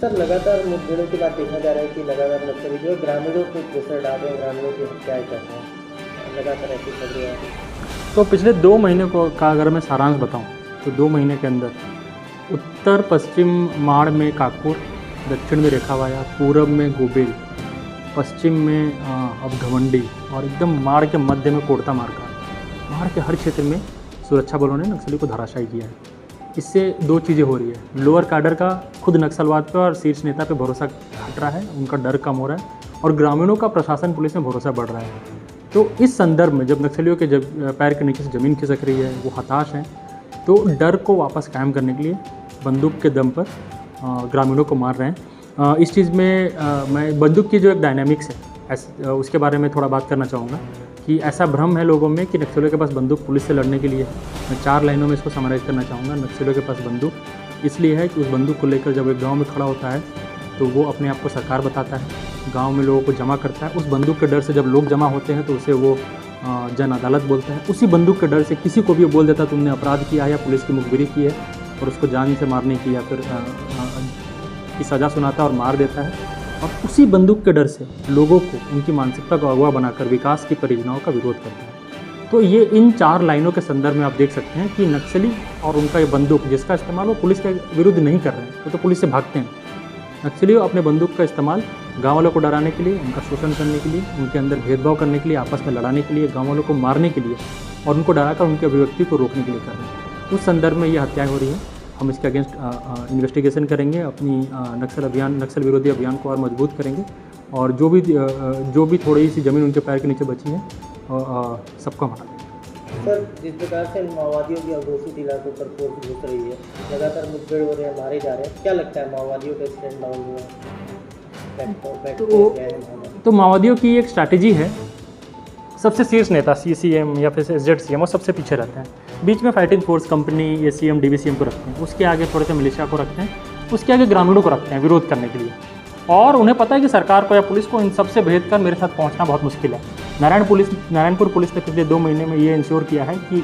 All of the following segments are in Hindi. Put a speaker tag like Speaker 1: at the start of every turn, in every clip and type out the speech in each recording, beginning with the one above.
Speaker 1: सर लगातार मुठभेड़ों के बाद देखा जा रहा है कि लगातार नक्सली जो है ग्रामीणों पे प्रेशर डाल रहे हैं, ग्रामीणों की हत्याएं कर रहे हैं, लगातार ऐसी खबरें आ रही हैं।
Speaker 2: तो पिछले 2 महीने को का अगर मैं सारांश बताऊं तो 2 महीने के अंदर उत्तर पश्चिम माड़ में काकुर, दक्षिण में रेखावाया, पूरब में गोबेल, पश्चिम में अब घमंडी और एकदम माड़ के मध्य में कोड़ता मार्का। माड़ के हर क्षेत्र में सुरक्षा बलों ने नक्सली को धराशायी किया है। इससे 2 चीज़ें हो रही है, लोअर कैडर का खुद नक्सलवाद पे और शीर्ष नेता पे भरोसा हट रहा है, उनका डर कम हो रहा है और ग्रामीणों का प्रशासन पुलिस में भरोसा बढ़ रहा है। तो इस संदर्भ में जब नक्सलियों के पैर के नीचे से ज़मीन खिसक रही है, वो हताश हैं, तो डर को वापस कायम करने के लिए बंदूक के दम पर ग्रामीणों को मार रहे हैं। इस चीज़ में मैं बंदूक की जो एक डायनामिक्स है उसके बारे में थोड़ा बात करना चाहूँगा कि ऐसा भ्रम है लोगों में कि नक्सलियों के पास बंदूक पुलिस से लड़ने के लिए। मैं 4 लाइनों में इसको समराइज़ करना चाहूँगा। नक्सलियों के पास बंदूक इसलिए है कि उस बंदूक को लेकर जब एक गाँव में खड़ा होता है तो वो अपने आप को सरकार बताता है, गांव में लोगों को जमा करता है। उस बंदूक के डर से जब लोग जमा होते हैं तो उसे वो जन अदालत बोलते हैं। उसी बंदूक के डर से किसी को भी बोल देता है तुमने अपराध किया है या पुलिस की मुखबिरी की है और उसको जान से मारने की या फिर की सज़ा सुनाता है और मार देता है। और उसी बंदूक के डर से लोगों को उनकी मानसिकता को अगवा बनाकर विकास की परियोजनाओं का विरोध करता है। तो ये इन 4 लाइनों के संदर्भ में आप देख सकते हैं कि नक्सली और उनका ये बंदूक जिसका इस्तेमाल वो पुलिस के विरुद्ध नहीं कर रहे हैं, तो पुलिस से भागते हैं। नक्सली अपने बंदूक का इस्तेमाल गाँव वालों को डराने के लिए, उनका शोषण करने के लिए, उनके अंदर भेदभाव करने के लिए, आपस में लड़ाने के लिए, गाँव वालों को मारने के लिए और उनको डराकर उनकी अभिव्यक्ति को रोकने के लिए कर रहे हैं। उस संदर्भ में ये हत्याएं हो रही हैं। हम इसके अगेंस्ट इन्वेस्टिगेशन करेंगे, अपनी नक्सल विरोधी अभियान को और मजबूत करेंगे और जो भी थोड़ी सी ज़मीन उनके पैर के नीचे बची है सबको हटा देंगे।
Speaker 1: सर, जिस प्रकार से माओवादियों की अघोषित इलाकों पर फोर्स घुस रही है, लगातार मुठभेड़ हो रहे हैं, मारे जा रहे हैं, क्या लगता है माओवादियों का स्टैंड डाउन हुआ?
Speaker 2: तो माओवादियों की एक स्ट्रैटेजी है, सबसे शीर्ष नेता CCM या फिर SZCM वो सबसे पीछे रहते हैं, बीच में fighting force company ACM DVCM को रखते हैं, उसके आगे थोड़े से मिलिशिया को रखते हैं, उसके आगे ग्रामीणों को रखते हैं विरोध करने के लिए। और उन्हें पता है कि सरकार को या पुलिस को इन सबसे भेद कर मेरे साथ पहुंचना बहुत मुश्किल है। नारायणपुर पुलिस ने पिछले 2 महीने में ये इंश्योर किया है कि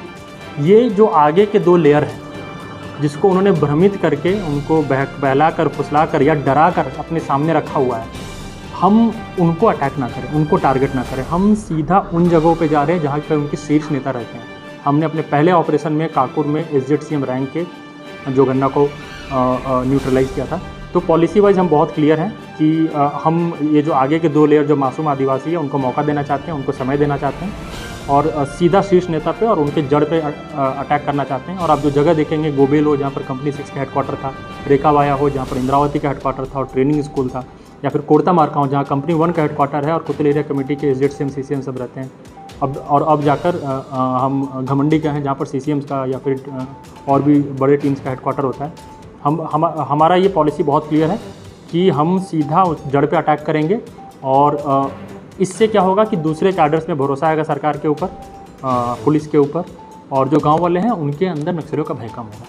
Speaker 2: ये जो आगे के 2 लेयर हैं जिसको उन्होंने भ्रमित करके उनको बहला कर, फुसला कर या डरा कर अपने सामने रखा हुआ है, हम उनको अटैक ना करें, उनको टारगेट ना करें। हम सीधा उन जगहों पे जा रहे हैं जहाँ पर उनके शीर्ष नेता रहते हैं। हमने अपने पहले ऑपरेशन में काकुर में SZCM रैंक के जोगन्ना को न्यूट्रलाइज़ किया था। तो पॉलिसी वाइज हम बहुत क्लियर हैं कि हम ये जो आगे के 2 लेयर जो मासूम आदिवासी है उनको मौका देना चाहते हैं, उनको समय देना चाहते हैं और सीधा शीर्ष नेता पे और उनके जड़ पे अटैक करना चाहते हैं। और आप जो जगह देखेंगे, गोबेल हो जहाँ पर कंपनी 6 का हेडक्वार्टर था, रेखावाया हो जहाँ पर इंद्रावती का हेडक्वार्टर था और ट्रेनिंग स्कूल था, या फिर कोड़ता मार्का हो जहाँ कंपनी 1 का हेडक्वार्टर है और कुतल एरिया कमेटी के SZCM CCM सब रहते हैं। अब जाकर हम घमंडी का हैं जहाँ पर CCMs का या फिर और भी बड़े टीम्स का हेडक्वार्टर होता है। हमारा ये पॉलिसी बहुत क्लियर है कि हम सीधा जड़ पे अटैक करेंगे और इससे क्या होगा कि दूसरे कैडर्स में भरोसा आएगा सरकार के ऊपर, पुलिस के ऊपर, और जो गांव वाले हैं उनके अंदर नक्सलियों का भय कम होगा।